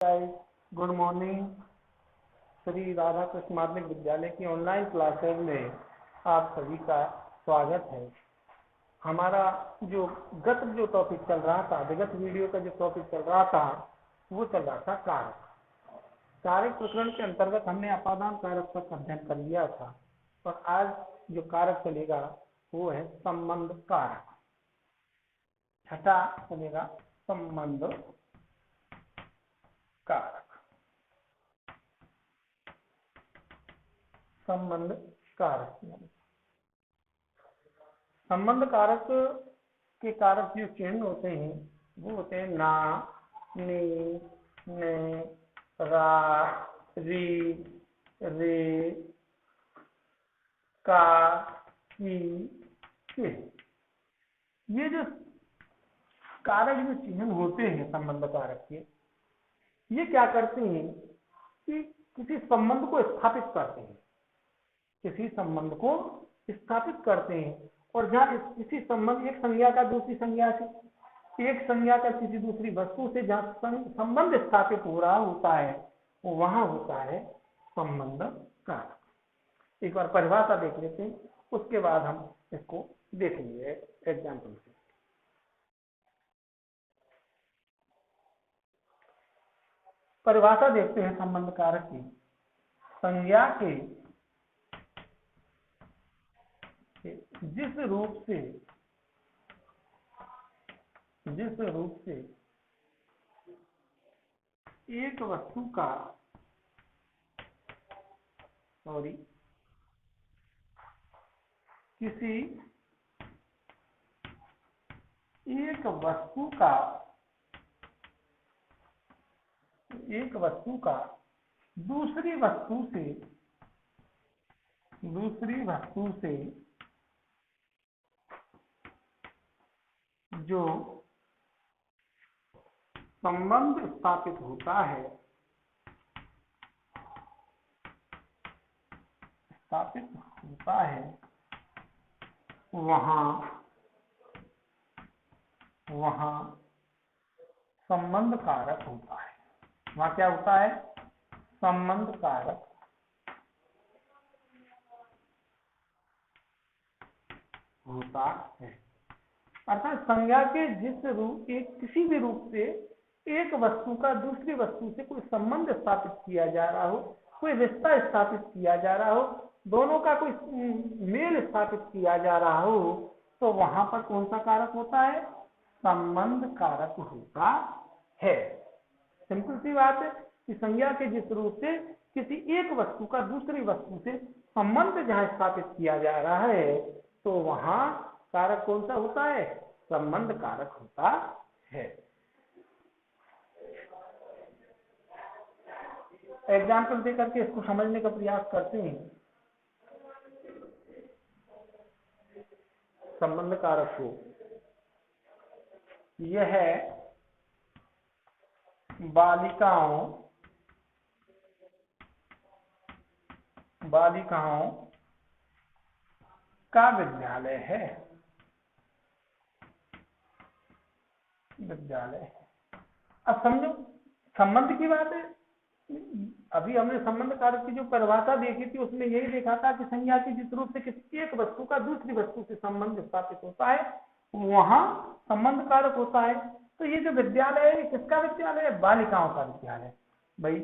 Guys, good morning. Shri Radha Krishna माध्यमिक विद्यालय की ऑनलाइन क्लासेज में आप सभी का स्वागत है। हमारा जो टॉपिक चल रहा था, विगत वीडियो का जो टॉपिक चल रहा था वो चल रहा था कारक प्रकरण के अंतर्गत हमने अपादान कारक का अध्ययन कर लिया था और आज जो कारक चलेगा वो है संबंध कारक। छठा चलेगा संबंध कारक। संबंध कारक के कारक जो चिन्ह होते हैं वो होते हैं ना, ने, ने, रा, री, रे, का, की, के। ये जो कारक जो चिन्ह होते हैं संबंध कारक के, ये क्या करते हैं कि किसी संबंध को स्थापित करते हैं, किसी संबंध को स्थापित करते हैं। और जहाँ किसी संबंध, एक संज्ञा का दूसरी संज्ञा से, एक संज्ञा का किसी दूसरी वस्तु से जहाँ संबंध स्थापित हो रहा होता है वहां होता है संबंध कारक। एक बार परिभाषा देख लेते हैं, उसके बाद हम इसको देखेंगे एग्जाम्पल से। परिभाषा देखते हैं संबंध कारक की। संज्ञा के जिस रूप से एक वस्तु का किसी एक वस्तु का दूसरी वस्तु से जो संबंध स्थापित होता है वहां संबंध कारक होता है। वहां क्या होता है? संबंध कारक होता है। अर्थात संज्ञा के किसी भी रूप से एक वस्तु का दूसरी वस्तु से कोई संबंध स्थापित किया जा रहा हो, कोई रिश्ता स्थापित किया जा रहा हो, दोनों का कोई मेल स्थापित किया जा रहा हो, तो वहां पर कौन सा कारक होता है? संबंध कारक होता है। सिंपल सी बात है कि संज्ञा के जिस रूप से किसी एक वस्तु का दूसरी वस्तु से संबंध जहां स्थापित किया जा रहा है तो वहां कारक कौन सा होता है? संबंध कारक होता है। एग्जाम्पल देकर के इसको समझने का प्रयास करते हैं। संबंध कारक को यह बालिकाओं का विद्यालय है। अब समझो, संबंध की बात है। अभी हमने संबंध कारक की जो परिभाषा देखी थी उसमें यही देखा था कि संज्ञा के जिस रूप से किसी एक वस्तु का दूसरी वस्तु से संबंध स्थापित होता है वहां संबंध कारक होता है। तो ये जो विद्यालय है, किसका विद्यालय है? बालिकाओं का विद्यालय। भाई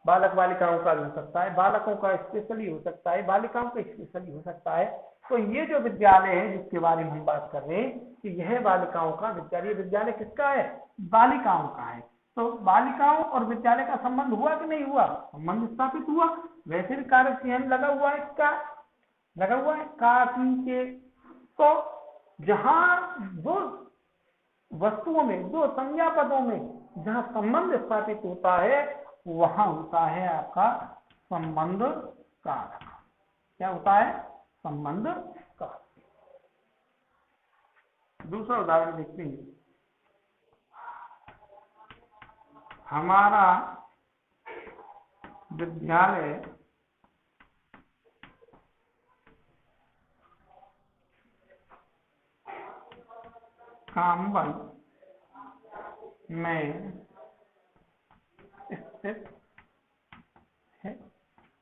बालक बालिकाओं का भी हो सकता है, बालकों का स्पेशली हो सकता है, बालिकाओं का स्पेशली हो सकता है। तो ये जो विद्यालय है जिसके बारे में हम बात कर रहे हैं कि यह बालिकाओं का विद्यालय, विद्यालय किसका है? बालिकाओं का है। तो बालिकाओं और विद्यालय का संबंध हुआ कि नहीं हुआ? संबंध स्थापित हुआ। वैसे भी कारक चिन्ह लगा हुआ है, इसका लगा हुआ है का, की, के। तो जहां दो वस्तुओं में, दो संज्ञा पदों में जहां संबंध स्थापित होता है वहां होता है आपका संबंध कारक। क्या होता है? संबंध कारक। दूसरा उदाहरण देखते हैं। हमारा विद्यालय कामबन में स्थित है।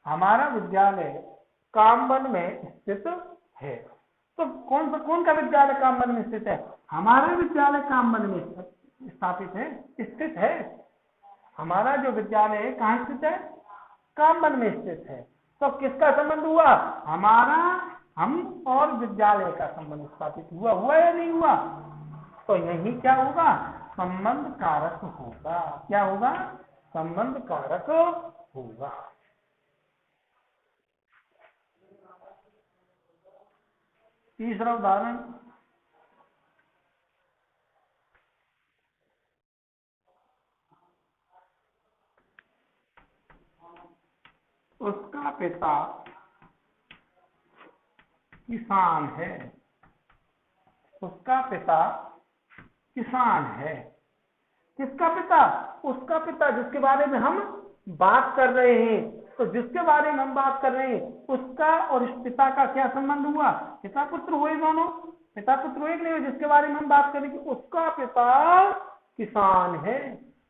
हमारा विद्यालय कामवन में स्थित है। तो कौन का विद्यालय कामवन में स्थित है? हमारा विद्यालय कामवन में स्थापित है, स्थित है। हमारा जो विद्यालय है कहाँ स्थित है? कामवन में स्थित है। तो किसका संबंध हुआ? हमारा, हम और विद्यालय का संबंध स्थापित हुआ या नहीं हुआ? तो यही क्या होगा? संबंध कारक होगा। क्या होगा? संबंध कारक होगा। तीसरा उदाहरण, उसका पिता किसान है। उसका पिता किसान है। किसका पिता? उसका पिता, जिसके बारे में हम बात कर रहे हैं। तो जिसके बारे में हम बात कर रहे हैं उसका और इस पिता का क्या संबंध हुआ? पिता पुत्र हुए दोनों। पिता पुत्र हुए नहीं हुए? जिसके बारे में हम बात कर रहे हैं उसका पिता किसान है।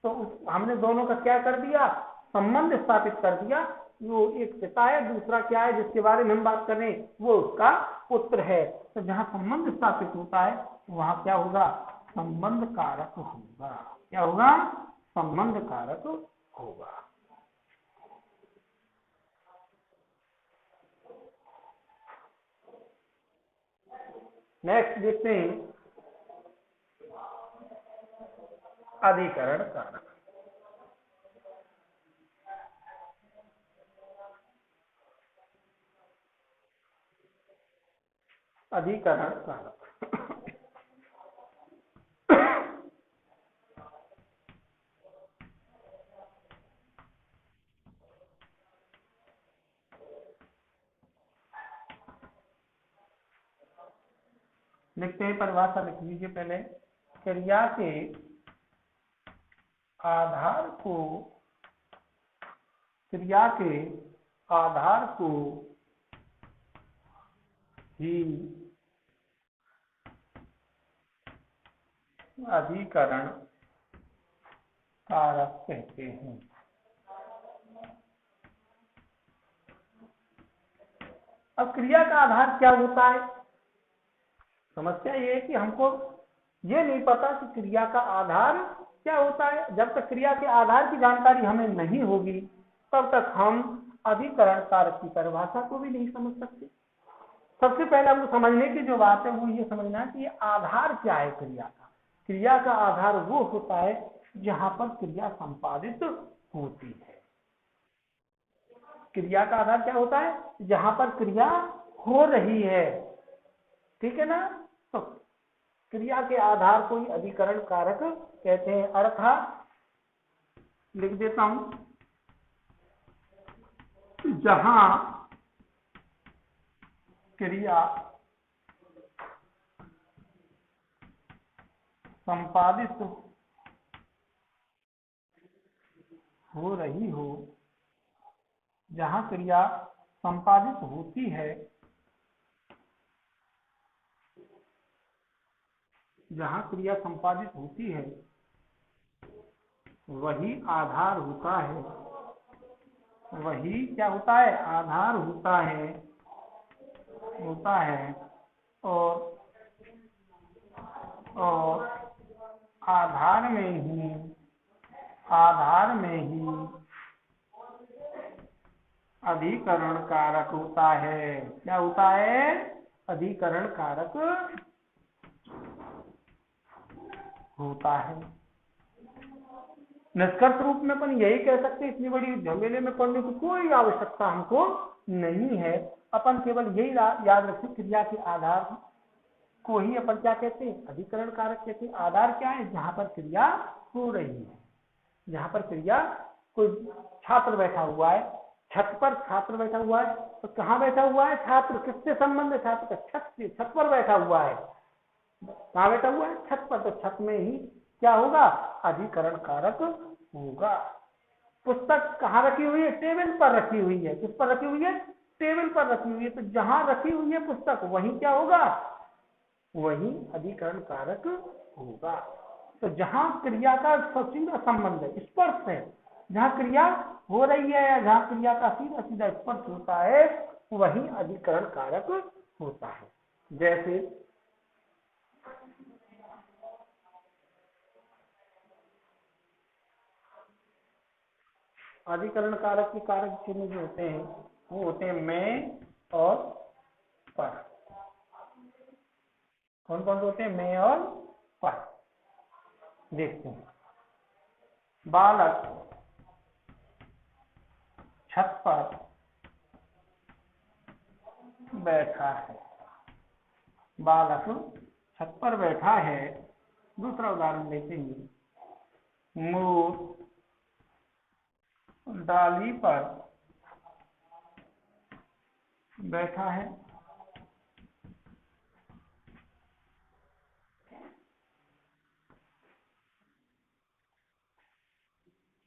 तो हमने दोनों का क्या कर दिया? संबंध स्थापित कर दिया। वो एक पिता है, दूसरा क्या है जिसके बारे में हम बात कर रहे हैं? वो उसका पुत्र है। तो जहां संबंध स्थापित होता है वहां क्या होगा? संबंध कारक होगा। क्या होगा? संबंध कारक होगा। नेक्स्ट देखते हैं अधिकरण कारक। अधिकरण कारक लिखते हैं, परिभाषा लिख लीजिए पहले। क्रिया के आधार को, क्रिया के आधार को ही अधिकरण कारक कहते हैं। अब क्रिया का आधार क्या होता है? समस्या ये है कि हमको ये नहीं पता कि क्रिया का आधार क्या होता है। जब तक क्रिया के आधार की जानकारी हमें नहीं होगी तब तक हम अधिकरण कारक की परिभाषा को भी नहीं समझ सकते। सबसे पहले हमको समझने की जो बात है वो ये समझना है कि ये आधार क्या है क्रिया का। क्रिया का आधार वो होता है जहां पर क्रिया संपादित होती है। क्रिया का आधार क्या होता है? जहां पर क्रिया हो रही है। ठीक है ना? तो क्रिया के आधार को ही अधिकरण कारक कहते हैं। अर्थात लिख देता हूं, जहां क्रिया संपादित हो रही हो, जहां क्रिया संपादित होती है, जहां क्रिया संपादित होती है वही आधार होता है। वही क्या होता है? आधार होता है, होता है। और आधार में ही, आधार में ही अधिकरण कारक होता है। क्या होता है? अधिकरण कारक होता है। निष्कर्ष रूप में अपन यही कह सकते हैं, इतनी बड़ी झमेले में पढ़ने की कोई आवश्यकता हमको नहीं है। अपन केवल यही याद रखें, क्रिया के आधार को ही अपन क्या कहते हैं? अधिकरण कारक कहते हैं। आधार क्या है? जहां पर क्रिया हो रही है, जहां पर क्रिया, कोई छात्र बैठा हुआ है, छत पर छात्र बैठा हुआ है, तो कहाँ बैठा हुआ है छात्र? किससे संबंध है छात्र का? छत से। छत पर बैठा हुआ है। कहाँ बैठा हुआ है? छत पर। तो छत में ही क्या होगा? अधिकरण कारक होगा। पुस्तक कहाँ रखी हुई है? टेबल पर रखी हुई है। किस पर रखी हुई है? टेबल पर रखी हुई है। तो जहां रखी हुई है पुस्तक वही क्या होगा? वही अधिकरण कारक होगा। तो जहां क्रिया का सचिव संबंध है, स्पर्श है, जहाँ क्रिया हो रही है या जहाँ क्रिया का सीधा सीधा स्पर्श होता है वही अधिकरण कारक होता है। जैसे अधिकरण कारक के कारक चिन्ह जो होते हैं वो होते हैं मैं और पर। कौन कौन से होते हैं? मैं और पर। देखते हैं, बालक छत पर बैठा है। बालक छत पर बैठा है। दूसरा उदाहरण लेते हैं, मोर डाली पर बैठा है।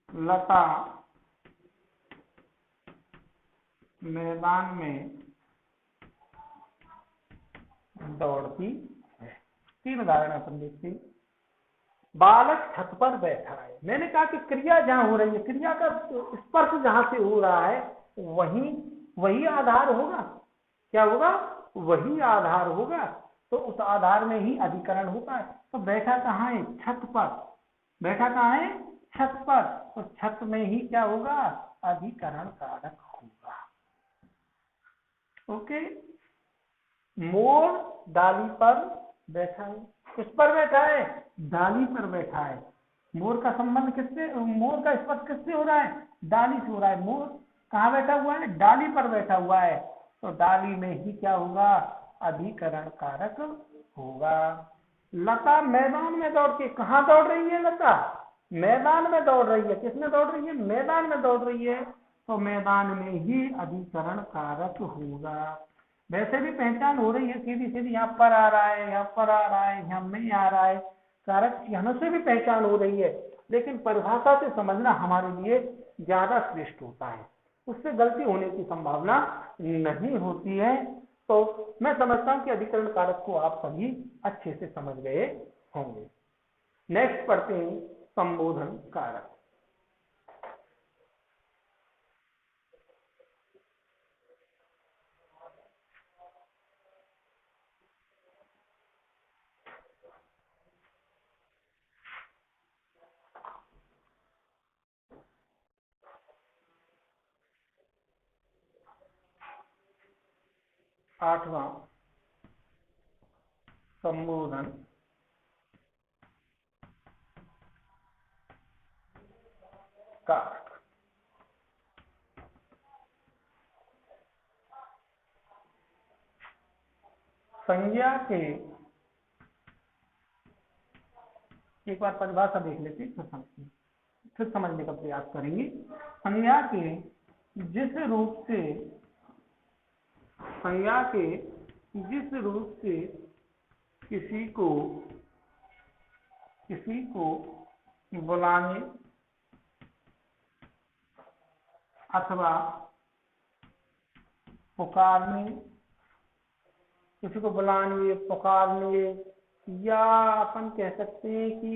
लता मैदान में दौड़ती है। तीन उदाहरण अपन देखते हैं। बालक छत पर बैठा है, मैंने कहा कि क्रिया जहां हो रही है, क्रिया का स्पर्श जहां से हो रहा है वही वही आधार होगा। क्या होगा? वही आधार होगा। तो उस आधार में ही अधिकरण होता है। तो बैठा कहाँ है? छत पर। बैठा कहाँ है? छत पर। तो छत में ही क्या होगा? अधिकरण कारक होगा। ओके। मोर डाली पर बैठा है। किस पर बैठा है? डाली पर बैठा है। मोर का संबंध किससे, मोर का स्पर्श किससे हो रहा है? डाली से हो रहा है। मोर कहाँ बैठा हुआ है? डाली पर बैठा हुआ है। तो डाली में ही क्या होगा? अधिकरण कारक होगा। लता मैदान में दौड़ के, कहाँ दौड़ रही है लता? मैदान में दौड़ रही है। किसमें दौड़ रही है? मैदान में दौड़ रही है। तो मैदान में ही अधिकरण कारक होगा। वैसे भी पहचान हो रही है सीधी सीधी, यहाँ पर आ रहा है, यहाँ पर आ रहा है, यहाँ में आ रहा है, कारक यहाँ से भी पहचान हो रही है। लेकिन परिभाषा से समझना हमारे लिए ज्यादा श्रेष्ठ होता है, उससे गलती होने की संभावना नहीं होती है। तो मैं समझता हूं कि अधिकरण कारक को आप सभी अच्छे से समझ गए होंगे। नेक्स्ट पढ़ते हैं संबोधन कारक। आठवां संबोधन कारक। संज्ञा के, एक बार परिभाषा देख लेते हैं फिर समझने का प्रयास करेंगे। संज्ञा के जिस रूप से, संज्ञा के जिस रूप से किसी को बुलाने अथवा पुकारने, किसी को बुलाने पुकारने, या अपन कह सकते हैं कि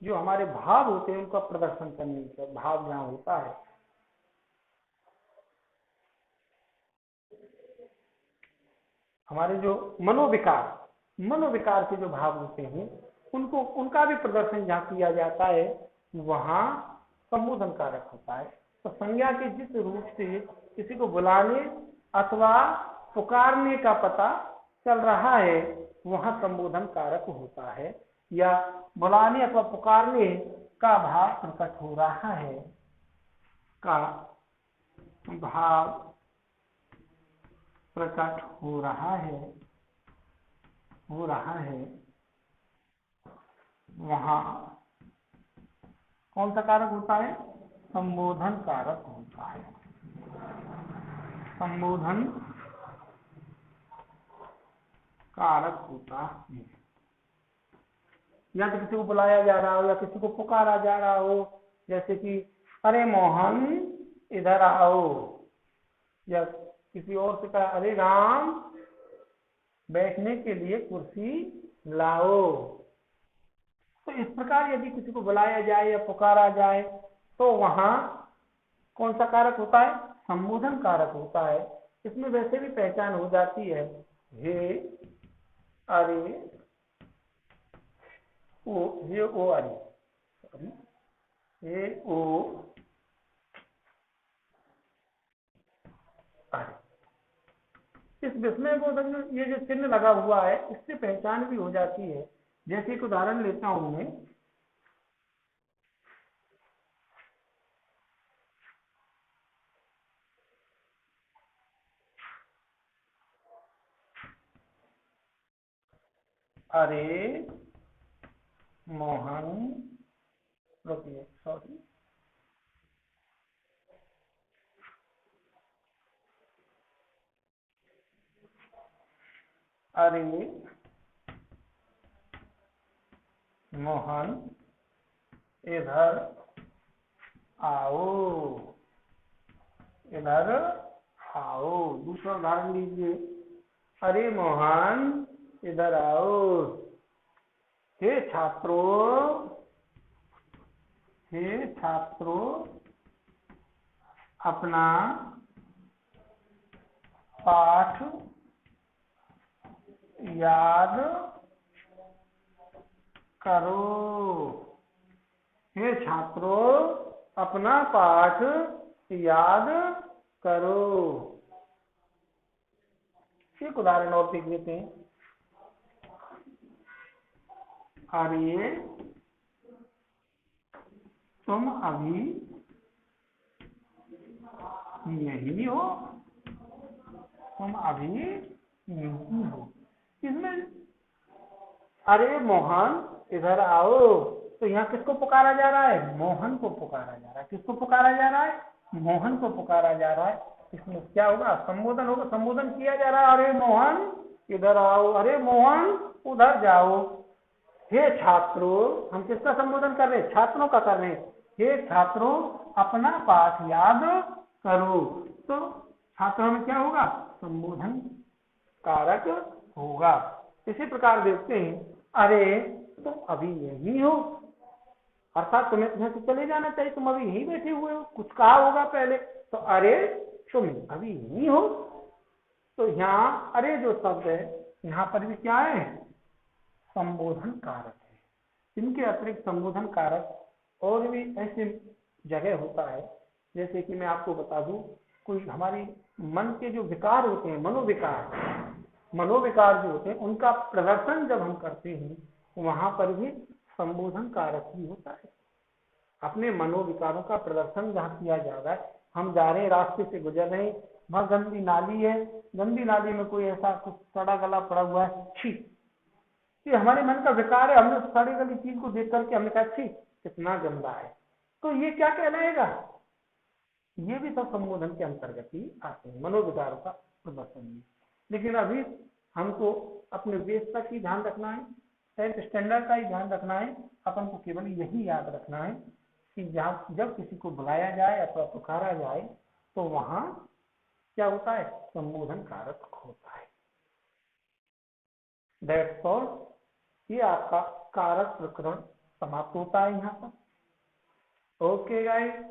जो हमारे भाव होते हैं उनका प्रदर्शन करने का भाव जहां होता है, हमारे जो मनोविकार के जो भाव होते हैं उनको, उनका भी प्रदर्शन जहाँ किया जाता है वहां संबोधन कारक होता है। तो संज्ञा के जिस रूप से किसी को बुलाने अथवा पुकारने का पता चल रहा है वहां संबोधन कारक होता है, या बुलाने अथवा पुकारने का भाव प्रकट हो रहा है, का भाव प्रकट हो रहा है वहां कौन सा कारक होता है? संबोधन कारक होता है। संबोधन कारक होता है। या तो किसी को बुलाया जा रहा हो या किसी को पुकारा जा रहा हो, जैसे कि अरे मोहन इधर आओ, या किसी और से कहा अरे राम बैठने के लिए कुर्सी लाओ। तो इस प्रकार यदि किसी को बुलाया जाए या पुकारा जाए तो वहां कौन सा कारक होता है? संबोधन कारक होता है। इसमें वैसे भी पहचान हो जाती है, हे, अरे, ओ, हे, ओ, अरे, सॉरी, हे, ओ, अरे। इस विस्मय बोधक में ये जो चिन्ह लगा हुआ है इससे पहचान भी हो जाती है। जैसे एक उदाहरण लेता हूं मैं, अरे मोहन, रुकिए, सॉरी, अरे मोहन इधर आओ, इधर आओ। दूसरा उदाहरण लीजिए, अरे मोहन इधर आओ, हे छात्रों, हे छात्रों अपना पाठ याद करो, हे छात्रों अपना पाठ याद करो। एक उदाहरण और देख लेते हैं, अरे तुम अभी यही हो, तुम अभी यही हो। इसमें अरे मोहन इधर आओ, तो यहाँ किसको पुकारा जा रहा है? मोहन को पुकारा जा रहा है। किसको पुकारा जा रहा है? मोहन को पुकारा जा रहा है। इसमें क्या होगा? संबोधन होगा। संबोधन किया जा रहा है, अरे मोहन इधर आओ, अरे मोहन उधर जाओ। हे छात्रों, हम किसका संबोधन कर रहे हैं? छात्रों का कर रहे हैं। हे छात्रों अपना पाठ याद करो। तो छात्रों में क्या होगा? संबोधन कारक होगा। इसी प्रकार देखते हैं, अरे तुम अभी यही हो, अर्थात तुम्हें यहाँ से चले जाना चाहिए, तुम अभी यहीं बैठे हुए हो, कुछ कहा होगा पहले। तो अरे तुम अभी यहीं हो, तो यहाँ अरे जो शब्द है यहाँ पर भी क्या है? संबोधन कारक है। इनके अतिरिक्त संबोधन कारक और भी ऐसे जगह होता है, जैसे कि मैं आपको बता दूं, कोई हमारी मन के जो विकार होते हैं, मनोविकार जो होते हैं, उनका प्रदर्शन जब हम करते हैं वहां पर भी संबोधन कारक ही होता है। अपने मनोविकारों का प्रदर्शन जहाँ किया जा रहा है, हम जा रहे हैं, रास्ते से गुजर रहे हैं, वहां गंदी नाली है, गंदी नाली में कोई ऐसा कुछ सड़ा गला पड़ा हुआ है, छी, ये हमारे मन का विकार है। हमने उस सड़ी गली चीज को देख करके हमने कहा छी कितना गंदा है, तो ये क्या कहलाएगा? ये भी सब संबोधन के अंतर्गत ही आते हैं, मनोविकारों का प्रदर्शन में। लेकिन अभी हमको अपने वेश का ही ध्यान रखना है, सेल्फ स्टैंडर्ड का ही ध्यान रखना है। अपन को केवल यही याद रखना है कि जब किसी को बुलाया जाए अथवा पुकारा जाए तो वहां क्या होता है? संबोधन कारक होता है। That's all. ये आपका कारक प्रकरण समाप्त होता है यहाँ पर। Okay guys.